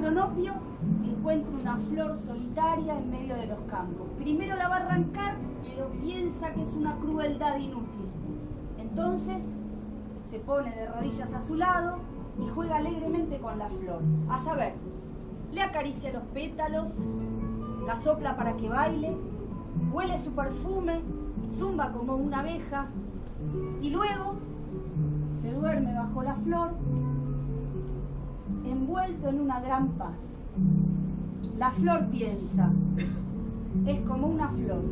Cronopio encuentra una flor solitaria en medio de los campos. Primero la va a arrancar, pero piensa que es una crueldad inútil. Entonces se pone de rodillas a su lado y juega alegremente con la flor. A saber, le acaricia los pétalos, la sopla para que baile, huele su perfume, zumba como una abeja y luego se duerme bajo la flor, envuelto en una gran paz. La flor piensa, es como una flor.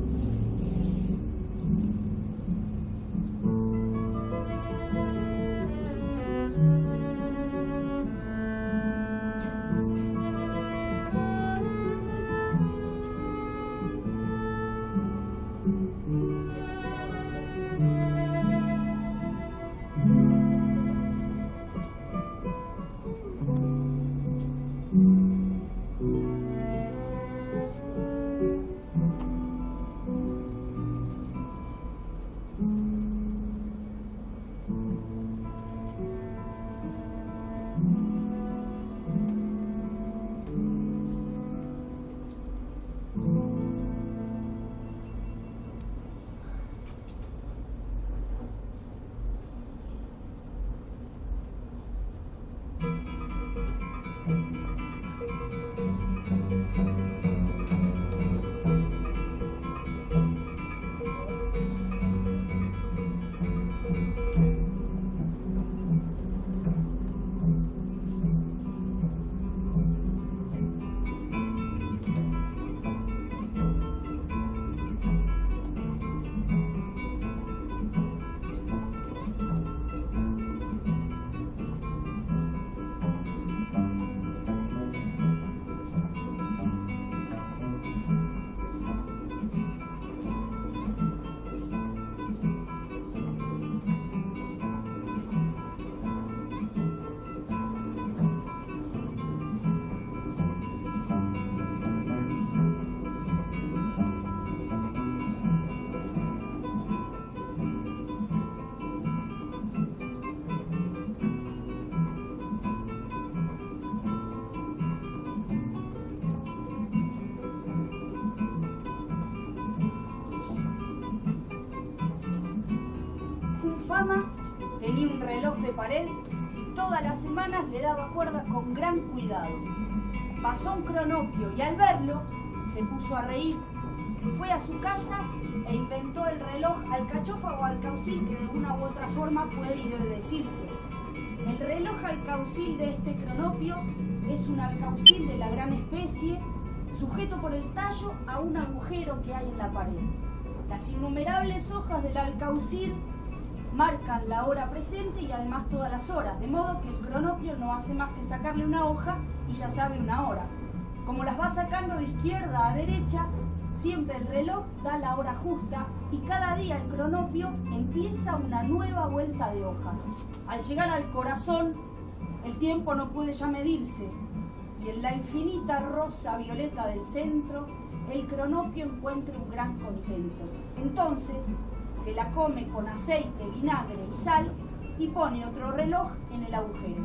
Fama tenía un reloj de pared y todas las semanas le daba cuerda con gran cuidado. Pasó un cronopio y al verlo se puso a reír. Fue a su casa e inventó el reloj alcachofa o alcaucil, que de una u otra forma puede y debe decirse. El reloj alcaucil de este cronopio es un alcaucil de la gran especie, sujeto por el tallo a un agujero que hay en la pared. Las innumerables hojas del alcaucil marcan la hora presente y además todas las horas, de modo que el cronopio no hace más que sacarle una hoja y ya sabe una hora. Como las va sacando de izquierda a derecha, siempre el reloj da la hora justa y cada día el cronopio empieza una nueva vuelta de hojas. Al llegar al corazón, el tiempo no puede ya medirse y en la infinita rosa violeta del centro, el cronopio encuentra un gran contento. Entonces, se la come con aceite, vinagre y sal y pone otro reloj en el agujero.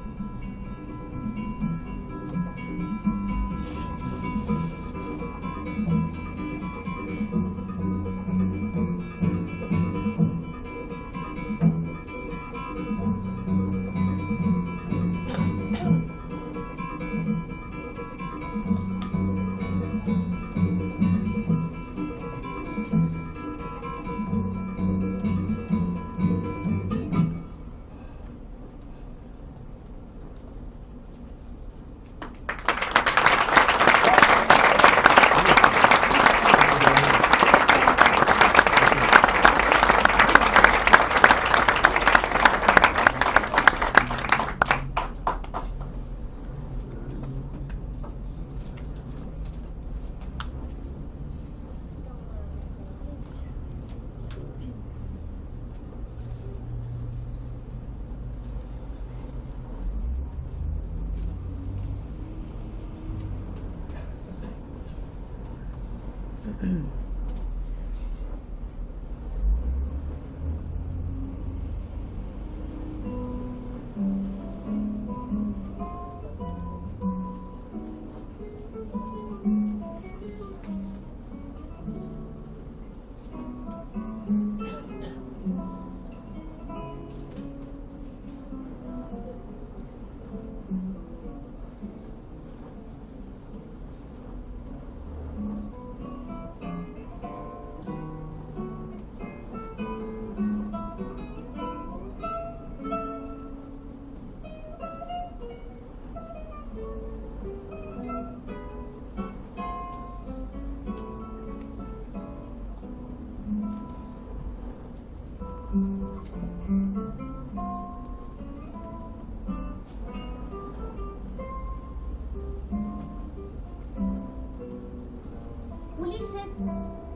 Ulises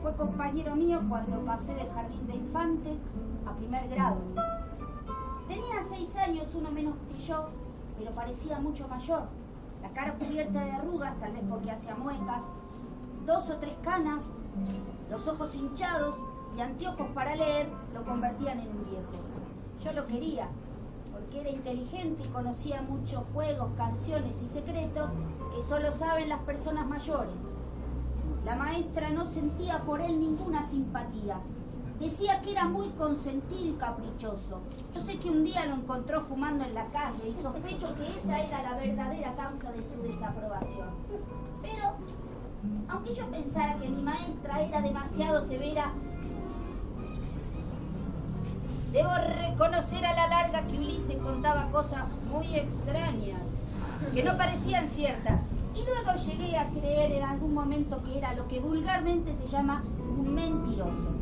fue compañero mío cuando pasé del jardín de infantes a primer grado. Tenía 6 años, uno menos que yo, pero parecía mucho mayor. La cara cubierta de arrugas, tal vez porque hacía muecas, 2 o 3 canas, los ojos hinchados y anteojos para leer lo convertían en un viejo. Yo lo quería, porque era inteligente y conocía muchos juegos, canciones y secretos que solo saben las personas mayores. La maestra no sentía por él ninguna simpatía. Decía que era muy consentido y caprichoso. Yo sé que un día lo encontró fumando en la calle y sospecho que esa era la verdadera causa de su desaprobación. Pero, aunque yo pensara que mi maestra era demasiado severa, debo reconocer a la larga que Ulises contaba cosas muy extrañas, que no parecían ciertas. Y luego llegué a creer en algún momento que era lo que vulgarmente se llama un mentiroso.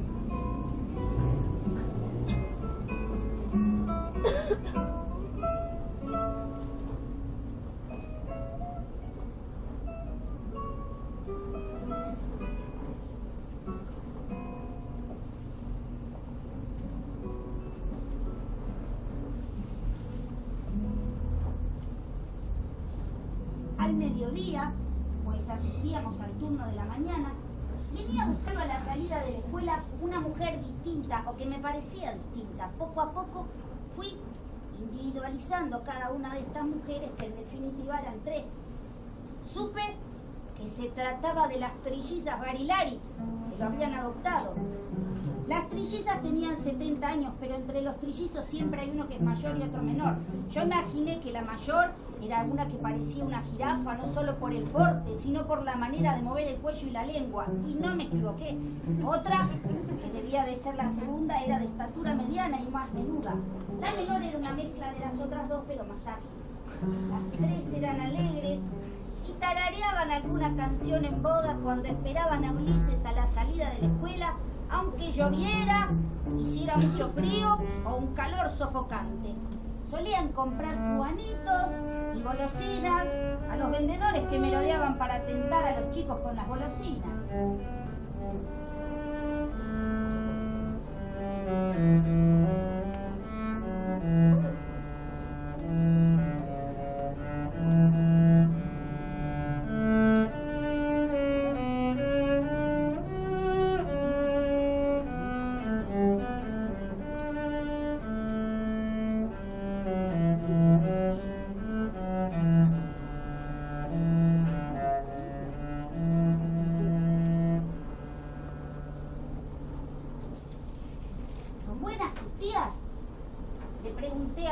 Al mediodía, pues asistíamos al turno de la mañana, venía a buscarlo a la salida de la escuela una mujer distinta, o que me parecía distinta. Poco a poco fui individualizando cada una de estas mujeres, que en definitiva eran 3. Supe que se trataba de las trillizas Barilari, que lo habían adoptado. Las trillizas tenían 70 años, pero entre los trillizos siempre hay uno que es mayor y otro menor. Yo imaginé que la mayor era una que parecía una jirafa, no solo por el porte, sino por la manera de mover el cuello y la lengua. Y no me equivoqué. Otra, que debía de ser la segunda, era de estatura mediana y más menuda. La menor era una mezcla de las otras 2, pero más ágil. Las 3 eran alegres y tarareaban alguna canción en boda cuando esperaban a Ulises a la salida de la escuela, aunque lloviera, hiciera mucho frío o un calor sofocante. Solían comprar cubanitos y golosinas a los vendedores que merodeaban para tentar a los chicos con las golosinas.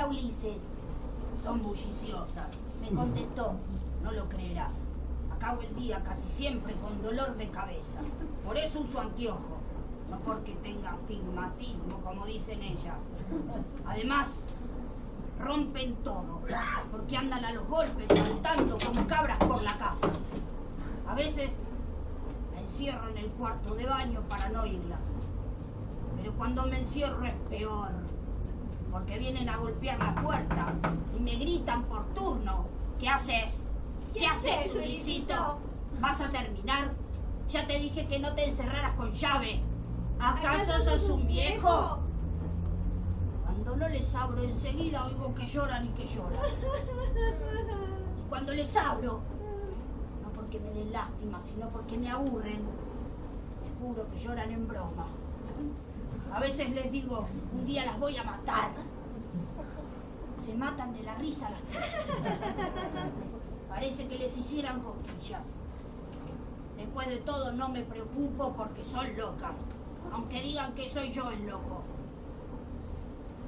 Ulises. Son bulliciosas, me contestó. No lo creerás. Acabo el día casi siempre con dolor de cabeza. Por eso uso anteojo. No porque tenga astigmatismo, como dicen ellas. Además, rompen todo. Porque andan a los golpes, saltando como cabras por la casa. A veces me encierro en el cuarto de baño para no oírlas. Pero cuando me encierro es peor. Porque vienen a golpear la puerta y me gritan por turno. ¿Qué haces? ¿Qué haces, Ulisito? ¿Vas a terminar? Ya te dije que no te encerraras con llave. ¿Acaso sos un viejo? Cuando no les abro enseguida oigo que lloran y que lloran. Y cuando les abro, no porque me den lástima, sino porque me aburren, les descubro que lloran en broma. A veces les digo, un día las voy a matar. Se matan de la risa las tres. Parece que les hicieran cosquillas. Después de todo no me preocupo porque son locas, aunque digan que soy yo el loco.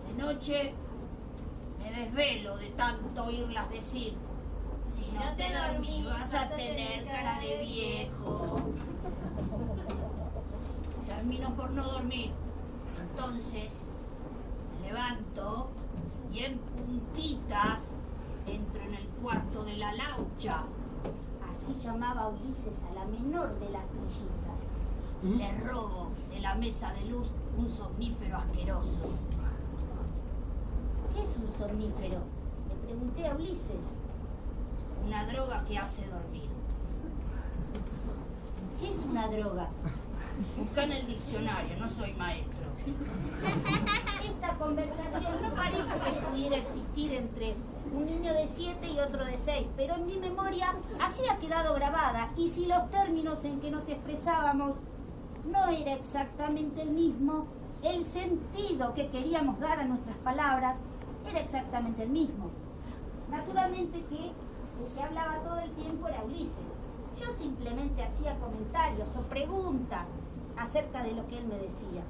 De noche me desvelo de tanto oírlas decir, si no te dormís vas a tener cara de viejo. Termino por no dormir. Entonces me levanto y en puntitas entro en el cuarto de la laucha. Así llamaba Ulises a la menor de las trillizas. Le robo de la mesa de luz un somnífero asqueroso. ¿Qué es un somnífero? Le pregunté a Ulises. Una droga que hace dormir. ¿Qué es una droga? Busca en el diccionario, no soy maestro. Esta conversación no parece que pudiera existir entre un niño de 7 y otro de 6, pero en mi memoria así ha quedado grabada, y si los términos en que nos expresábamos no era exactamente el mismo, el sentido que queríamos dar a nuestras palabras era exactamente el mismo. Naturalmente que el que hablaba todo el tiempo era Ulises. Yo simplemente hacía comentarios o preguntas acerca de lo que él me decía.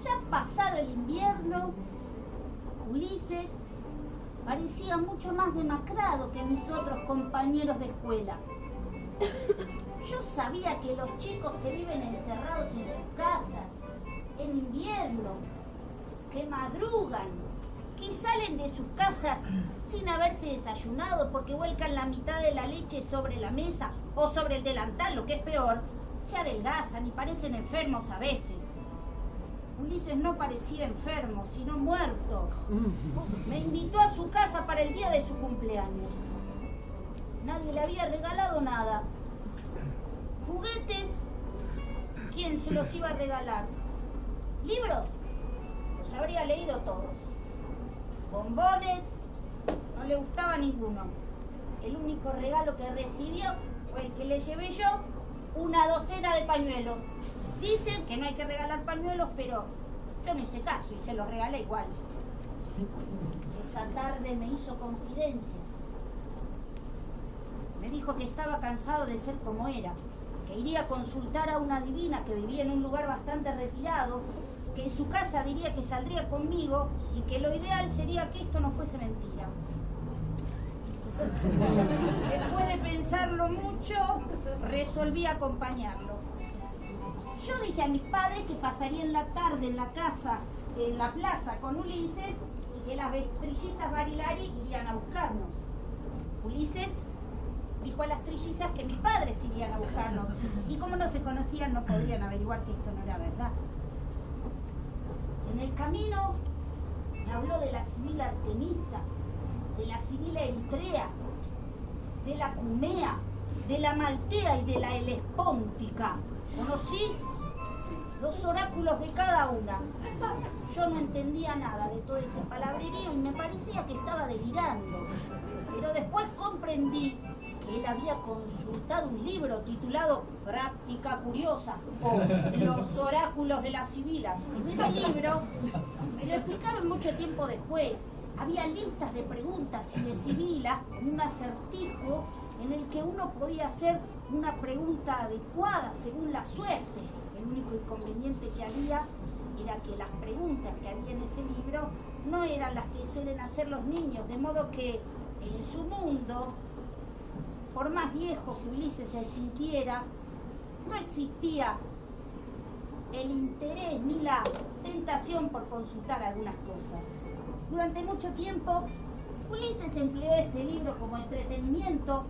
Ya pasado el invierno, Ulises parecía mucho más demacrado que mis otros compañeros de escuela. Yo sabía que los chicos que viven encerrados en sus casas, en invierno, que madrugan, que salen de sus casas sin haberse desayunado porque vuelcan la mitad de la leche sobre la mesa o sobre el delantal, lo que es peor, se adelgazan y parecen enfermos a veces. Ulises no parecía enfermo, sino muerto. Me invitó a su casa para el día de su cumpleaños. Nadie le había regalado nada. Juguetes, ¿quién se los iba a regalar? ¿Libros? Los habría leído todos. Bombones, no le gustaba ninguno. El único regalo que recibió fue el que le llevé yo, una docena de pañuelos. Dicen que no hay que regalar pañuelos, pero yo no hice caso y se los regalé igual. Esa tarde me hizo confidencias. Me dijo que estaba cansado de ser como era, que iría a consultar a una divina que vivía en un lugar bastante retirado, que en su casa diría que saldría conmigo y que lo ideal sería que esto no fuese mentira. Después de pensarlo mucho, resolví acompañarlo. Yo dije a mis padres que pasaría en la tarde en la casa, en la plaza con Ulises, y que las trillizas Barilari irían a buscarnos. Ulises dijo a las trillizas que mis padres irían a buscarnos, y como no se conocían no podrían averiguar que esto no era verdad. En el camino me habló de la sibila Artemisa, de la sibila Eritrea, de la Cumea, de la Maltea y de la Helespóntica. Conocí los oráculos de cada una. Yo no entendía nada de todo ese palabrerío y me parecía que estaba delirando. Pero después comprendí que él había consultado un libro titulado Práctica Curiosa o Los Oráculos de las Sibilas. En ese libro me lo explicaron mucho tiempo después. Había listas de preguntas y de sibilas con un acertijo en el que uno podía hacer una pregunta adecuada según la suerte. El único inconveniente que había era que las preguntas que había en ese libro no eran las que suelen hacer los niños, de modo que en su mundo, por más viejo que Ulises se sintiera, no existía el interés ni la tentación por consultar algunas cosas. Durante mucho tiempo, Ulises empleó este libro como entretenimiento,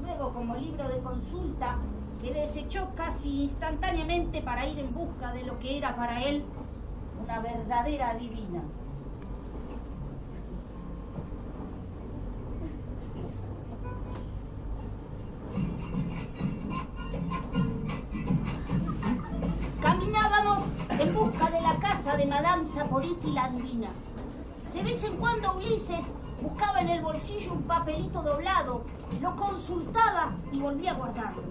luego como libro de consulta, que desechó casi instantáneamente para ir en busca de lo que era para él una verdadera divina. Caminábamos en busca de la casa de Madame Saporiti la divina. De vez en cuando Ulises buscaba en el bolsillo un papelito doblado, lo consultaba y volvía a guardarlo.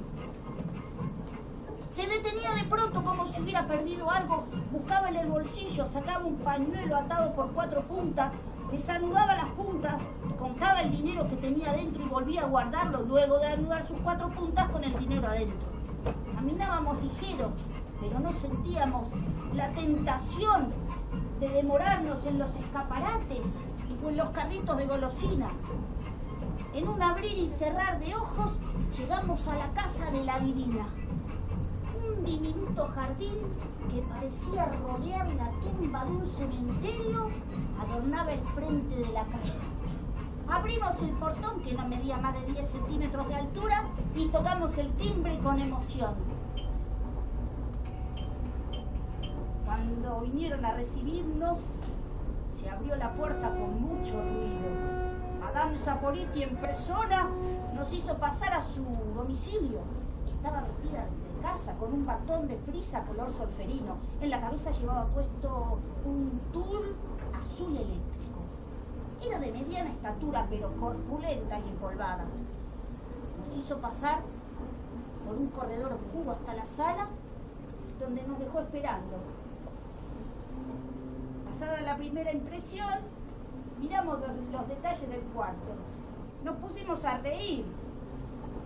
Se detenía de pronto como si hubiera perdido algo, buscaba en el bolsillo, sacaba un pañuelo atado por 4 puntas, desanudaba las puntas, contaba el dinero que tenía adentro y volvía a guardarlo luego de anudar sus 4 puntas con el dinero adentro. Caminábamos ligeros, pero no sentíamos la tentación de demorarnos en los escaparates o en los carritos de golosina. En un abrir y cerrar de ojos llegamos a la casa de la divina. Un diminuto jardín que parecía rodear la tumba de un cementerio adornaba el frente de la casa. Abrimos el portón, que no medía más de 10 centímetros de altura, y tocamos el timbre con emoción. Cuando vinieron a recibirnos, se abrió la puerta con mucho ruido. Madame Saporiti en persona nos hizo pasar a su domicilio. Estaba vestida de casa con un batón de frisa color solferino. En la cabeza llevaba puesto un tul azul eléctrico. Era de mediana estatura, pero corpulenta y empolvada. Nos hizo pasar por un corredor oscuro hasta la sala, donde nos dejó esperando. Pasada la primera impresión, miramos los detalles del cuarto. Nos pusimos a reír.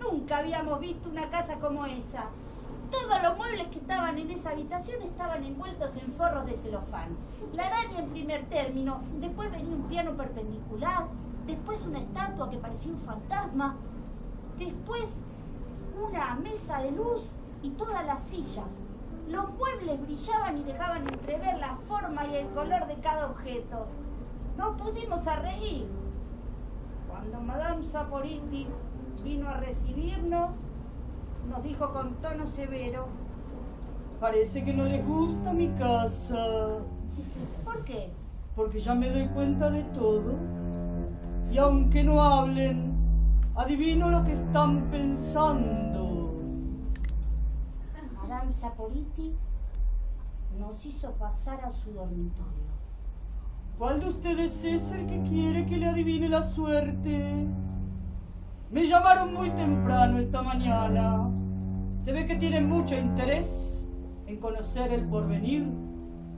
Nunca habíamos visto una casa como esa. Todos los muebles que estaban en esa habitación estaban envueltos en forros de celofán. La araña en primer término, después venía un piano perpendicular, después una estatua que parecía un fantasma, después una mesa de luz y todas las sillas. Los muebles brillaban y dejaban entrever la forma y el color de cada objeto. Nos pusimos a reír. Cuando Madame Saporiti vino a recibirnos, nos dijo con tono severo: parece que no les gusta mi casa. ¿Por qué? Porque ya me doy cuenta de todo. Y aunque no hablen, adivino lo que están pensando. Madame Saporiti nos hizo pasar a su dormitorio. ¿Cuál de ustedes es el que quiere que le adivine la suerte? Me llamaron muy temprano esta mañana. Se ve que tienen mucho interés en conocer el porvenir.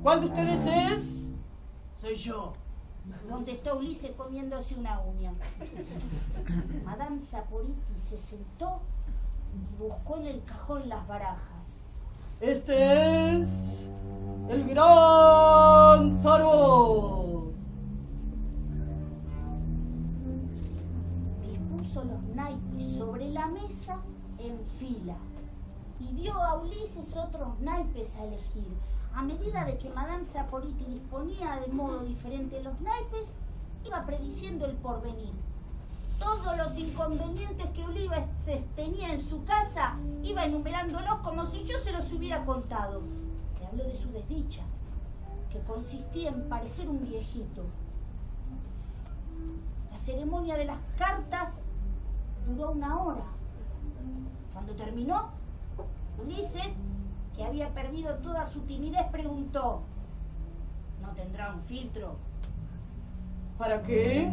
¿Cuál de ustedes es? Soy yo. Contestó Ulises comiéndose una uña. Madame Saporiti se sentó y buscó en el cajón las barajas. Este es el gran tarot. Dispuso los naipes sobre la mesa en fila y dio a Ulises otros naipes a elegir. A medida de que Madame Saporiti disponía de modo diferente los naipes, iba prediciendo el porvenir. Todos los inconvenientes que Ulises tenía en su casa, iba enumerándolos como si yo se los hubiera contado. Le habló de su desdicha, que consistía en parecer un viejito. La ceremonia de las cartas duró 1 hora. Cuando terminó, Ulises, que había perdido toda su timidez, preguntó: ¿no tendrá un filtro? ¿Para qué?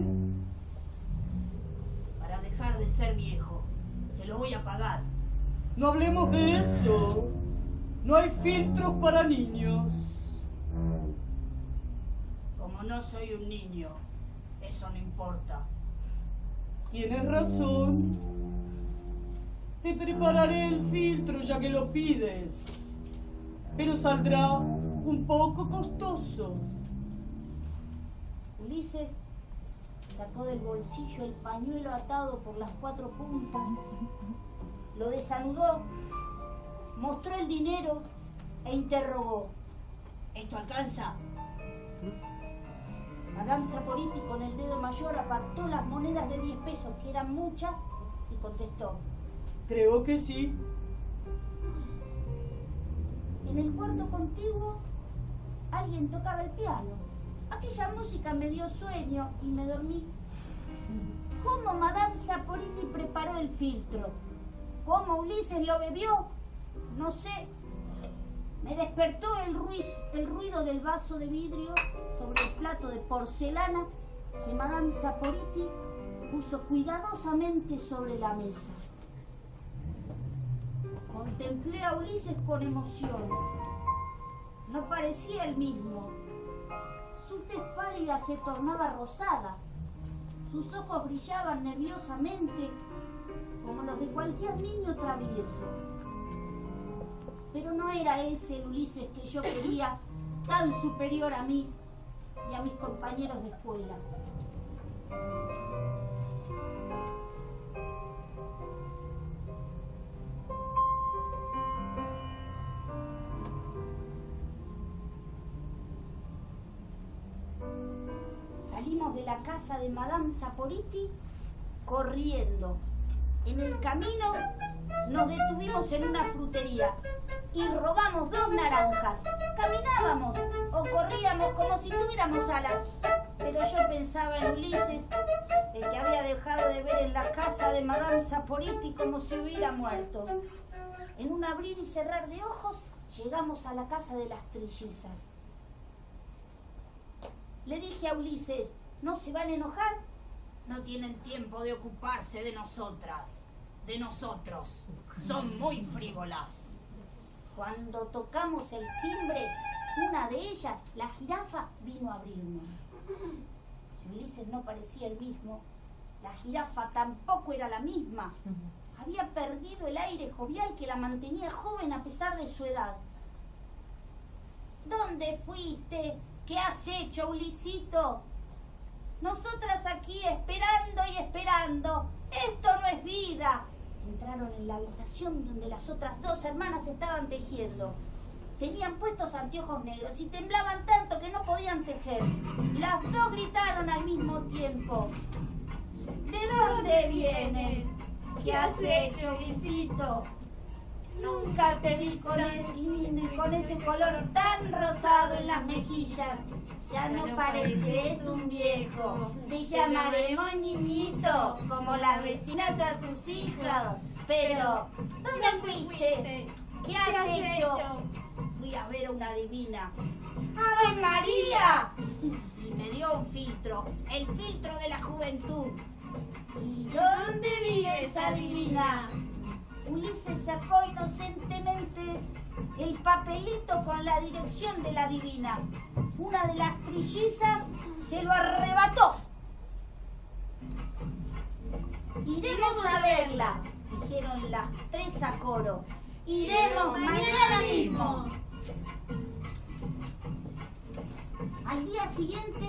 Para dejar de ser viejo. Se lo voy a pagar. No hablemos de eso. No hay filtros para niños. Como no soy un niño, eso no importa. Tienes razón. Te prepararé el filtro ya que lo pides, pero saldrá un poco costoso. Ulises sacó del bolsillo el pañuelo atado por las 4 puntas, lo desanudó, mostró el dinero e interrogó: ¿esto alcanza? Madame Saporiti con el dedo mayor apartó las monedas de 10 pesos, que eran muchas, y contestó: creo que sí. En el cuarto contiguo alguien tocaba el piano. Aquella música me dio sueño y me dormí. ¿Cómo Madame Saporiti preparó el filtro? ¿Cómo Ulises lo bebió? No sé. Me despertó el ruido del vaso de vidrio sobre el plato de porcelana que Madame Saporiti puso cuidadosamente sobre la mesa. Contemplé a Ulises con emoción. No parecía el mismo. Su tez pálida se tornaba rosada. Sus ojos brillaban nerviosamente como los de cualquier niño travieso. Pero no era ese el Ulises que yo quería, tan superior a mí y a mis compañeros de escuela. Salimos de la casa de Madame Saporiti corriendo. En el camino nos detuvimos en una frutería y robamos 2 naranjas. Caminábamos o corríamos como si tuviéramos alas. Pero yo pensaba en Ulises, el que había dejado de ver en la casa de Madame Saporiti como si hubiera muerto. En un abrir y cerrar de ojos llegamos a la casa de las trillizas. Le dije a Ulises, ¿no se van a enojar? No tienen tiempo de ocuparse de nosotras, de nosotros. Son muy frívolas. Cuando tocamos el timbre, una de ellas, la jirafa, vino a abrirnos. Si Ulises no parecía el mismo, la jirafa tampoco era la misma. Había perdido el aire jovial que la mantenía joven a pesar de su edad. ¿Dónde fuiste? ¿Qué has hecho, Ulisito? Nosotras aquí esperando y esperando. Esto no es vida. Entraron en la habitación donde las otras 2 hermanas estaban tejiendo. Tenían puestos anteojos negros y temblaban tanto que no podían tejer. Las 2 gritaron al mismo tiempo. ¿De dónde vienen? ¿Qué has hecho, Ulisito? Nunca te vi con ese color tan rosado en las mejillas. Ya no pareces un viejo. Te llamaremos niñito, como las vecinas a sus hijos. Pero, ¿dónde fuiste? ¿Qué has hecho? Fui a ver a una divina. ¡Ave María! Y me dio un filtro, el filtro de la juventud. ¿Y dónde vive esa divina? Ulises sacó inocentemente el papelito con la dirección de la divina. Una de las trillizas se lo arrebató. Iremos a verla, dijeron las 3 a coro. Iremos mañana mismo. Al día siguiente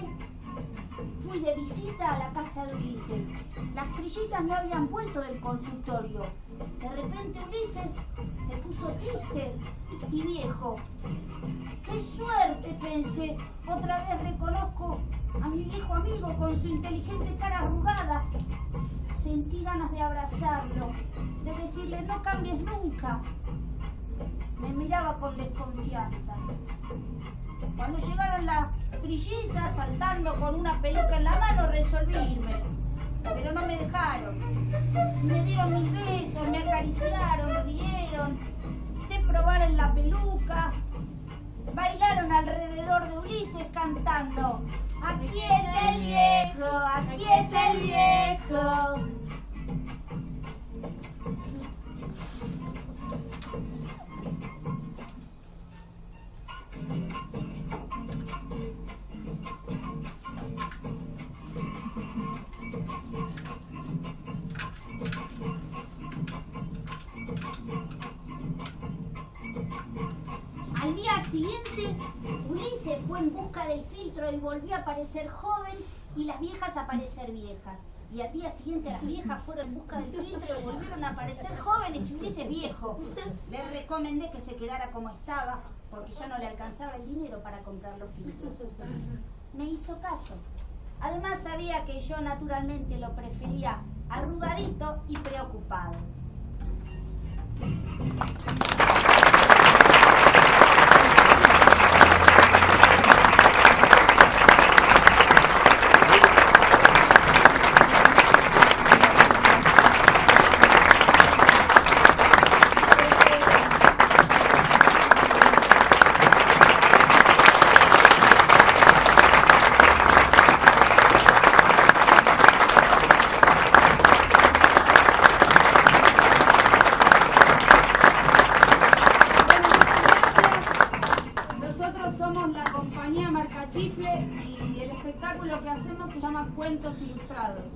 fui de visita a la casa de Ulises. Las trillizas no habían vuelto del consultorio. De repente Ulises se puso triste y viejo. ¡Qué suerte!, pensé. Otra vez reconozco a mi viejo amigo con su inteligente cara arrugada. Sentí ganas de abrazarlo, de decirle no cambies nunca. Me miraba con desconfianza. Cuando llegaron las trillizas saltando con una peluca en la mano, resolví irme. Pero no me dejaron. Me dieron mis besos, me acariciaron, rieron. Se probaron la peluca. Bailaron alrededor de Ulises cantando: aquí está el viejo, aquí está el viejo. Al día siguiente, Ulises fue en busca del filtro y volvió a parecer joven y las viejas a parecer viejas. Y al día siguiente las viejas fueron en busca del filtro y volvieron a parecer jóvenes y Ulises viejo. Le recomendé que se quedara como estaba porque ya no le alcanzaba el dinero para comprar los filtros. Me hizo caso. Además sabía que yo naturalmente lo prefería arrugadito y preocupado. Chifle y el espectáculo que hacemos se llama Cuentos Ilustrados.